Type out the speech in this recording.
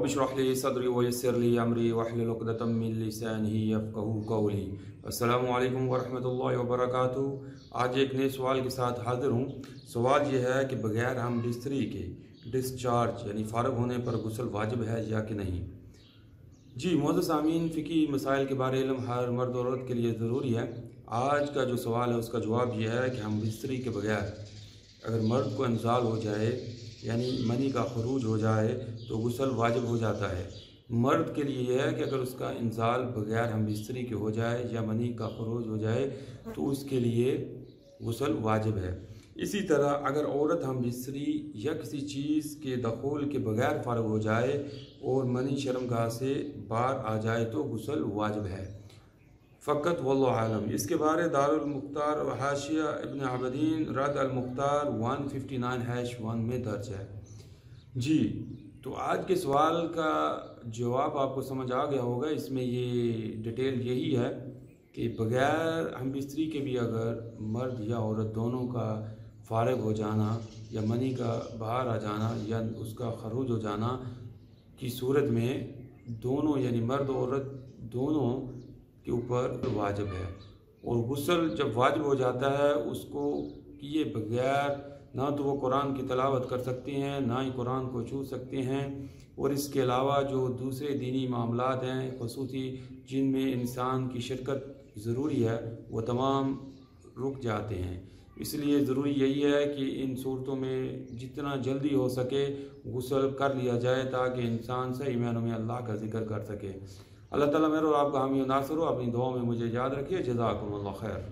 इश्रह ली सदरी वयस्सिर ली अमरी वहलुल उक़दतम मिन लिसानी यफ़क़हू क़ौली। अस्सलामु अलैकुम वरहमतुल्लाहि वबरकातुहू। आज एक नए सवाल के साथ हाज़िर हूँ। सवाल यह है कि बग़ैर हम बिस्तरी के डिस्चार्ज यानी फ़ारग होने पर गुस्ल वाजिब है या कि नहीं। जी मोअज़्ज़ज़ सामीन, फ़िक़ही मसाइल के बारे इल्म हर मर्द और औरत के लिए ज़रूरी है। आज का जो सवाल है उसका जवाब यह है कि हम बिस्तरी के बगैर अगर मर्द को इंज़ाल हो जाए यानी मनी का खरूज हो जाए तो गुस्ल वाजिब हो जाता है। मर्द के लिए यह है कि अगर उसका इंज़ाल बगैर हम बिस्तरी के हो जाए या मनी का खरूज हो जाए तो उसके लिए गुस्ल वाजिब है। इसी तरह अगर औरत हम बिस्तरी या किसी चीज़ के दखूल के बगैर फ़ारग हो जाए और मनी शर्मगाह से बाहर आ जाए तो गुस्ल वाजिब है फ़कत वल्लाहु आलम। इसके बारे दारुल मुख्तार व हाशिया इब्न आबदीन रद अल मुख्तार 159-1 में दर्ज है। जी तो आज के सवाल का जवाब आपको समझ आ गया होगा। इसमें ये डिटेल यही है कि बग़ैर हम बिस्तरी के भी अगर मर्द या औरत दोनों का फ़ारिग हो जाना या मनी का बाहर आ जाना या उसका खरूज हो जाना की सूरत में दोनों यानी मर्द और औरत दोनों के ऊपर वाजिब है। और गुस्ल जब वाजिब हो जाता है उसको किए बगैर ना तो वो कुरान की तिलावत कर सकते हैं ना ही कुरान को छू सकते हैं। और इसके अलावा जो दूसरे दीनी मामलात हैं ख़ुसूसी जिनमें इंसान की शिरकत ज़रूरी है वो तमाम रुक जाते हैं। इसलिए ज़रूरी यही है कि इन सूरतों में जितना जल्दी हो सके गुस्ल कर लिया जाए ताकि इंसान सही मायनों में अल्लाह का ज़िक्र कर सके। अल्लाह ताला मेरे और आपका हामी नासिर हो। अपनी दुआओं में मुझे याद रखिए। जज़ाकुमुल्लाह खैर।